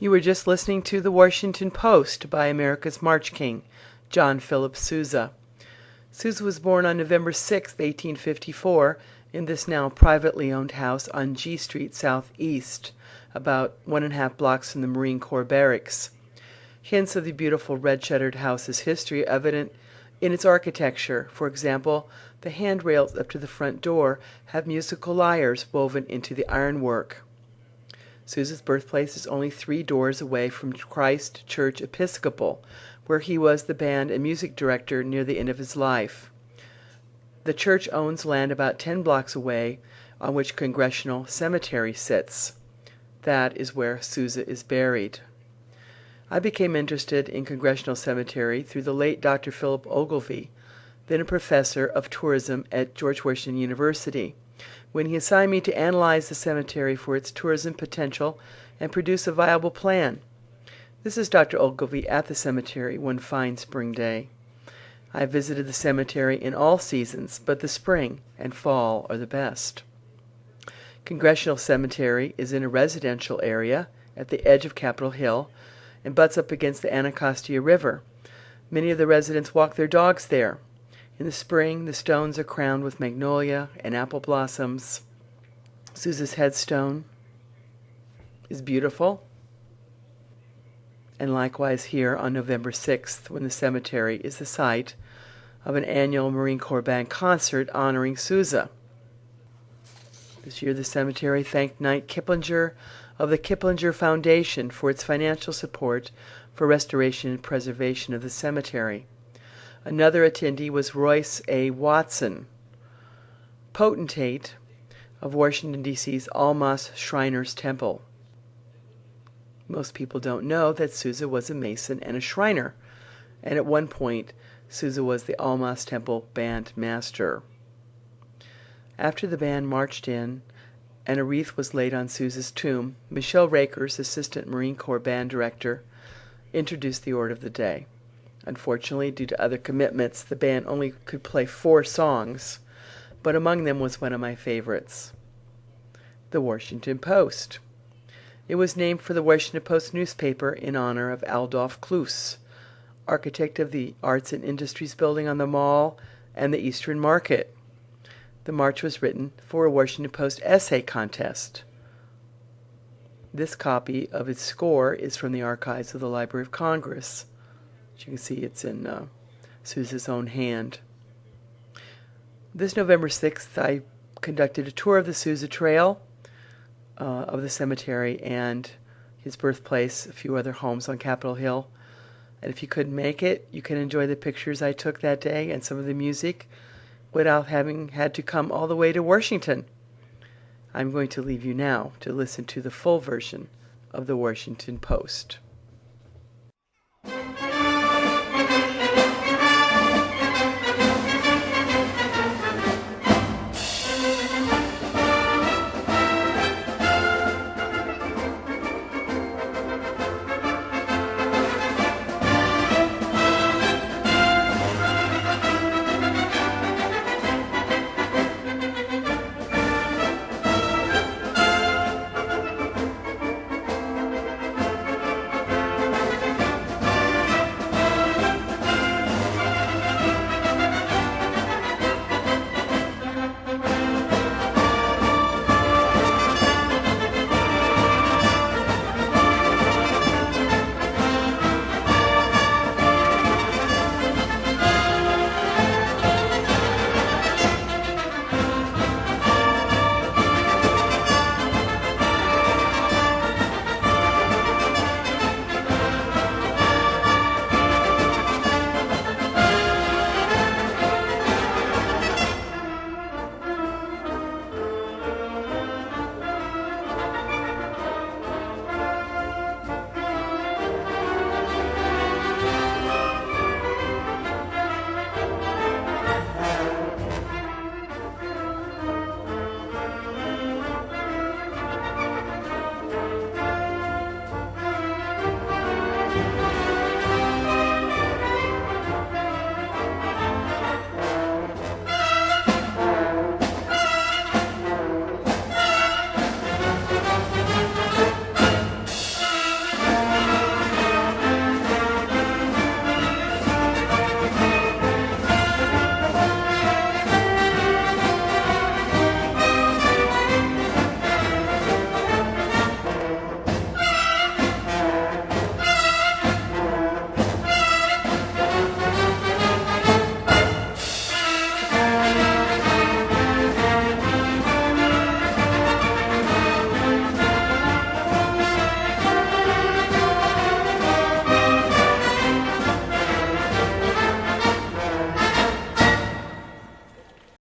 You were just listening to The Washington Post by America's March King, John Philip Sousa. Sousa was born on November 6, 1854, in this now privately owned house on G Street Southeast, about 1.5 blocks from the Marine Corps Barracks. Hints of the beautiful red-shuttered house's history are evident in its architecture. For example, the handrails up to the front door have musical lyres woven into the ironwork. Sousa's birthplace is only 3 doors away from Christ Church Episcopal, where he was the band and music director near the end of his life. The church owns land about 10 blocks away, on which Congressional Cemetery sits. That is where Sousa is buried. I became interested in Congressional Cemetery through the late Dr. Philip Ogilvie, then a professor of tourism at George Washington University, when he assigned me to analyze the cemetery for its tourism potential and produce a viable plan. This is Dr. Ogilvie at the cemetery one fine spring day. I visited the cemetery in all seasons, but the spring and fall are the best. Congressional Cemetery is in a residential area at the edge of Capitol Hill and butts up against the Anacostia River. Many of the residents walk their dogs there. In the spring, the stones are crowned with magnolia and apple blossoms. Sousa's headstone is beautiful. And likewise here on November 6th, when the cemetery is the site of an annual Marine Corps Band concert honoring Sousa. This year the cemetery thanked Knight Kiplinger of the Kiplinger Foundation for its financial support for restoration and preservation of the cemetery. Another attendee was Royce A. Watson, potentate of Washington, D.C.'s Almas Shriners Temple. Most people don't know that Sousa was a Mason and a Shriner, and at one point Sousa was the Almas Temple band master. After the band marched in and a wreath was laid on Sousa's tomb, Michelle Rakers, Assistant Marine Corps Band Director, introduced the order of the day. Unfortunately, due to other commitments, the band only could play 4 songs, but among them was one of my favorites, The Washington Post. It was named for the Washington Post newspaper in honor of Adolph Kloos, architect of the Arts and Industries building on the Mall and the Eastern Market. The march was written for a Washington Post essay contest. This copy of its score is from the archives of the Library of Congress. As you can see, it's in Sousa's own hand. This November 6th, I conducted a tour of the Sousa Trail, of the cemetery and his birthplace, a few other homes on Capitol Hill. And if you couldn't make it, you can enjoy the pictures I took that day and some of the music without having had to come all the way to Washington. I'm going to leave you now to listen to the full version of the Washington Post.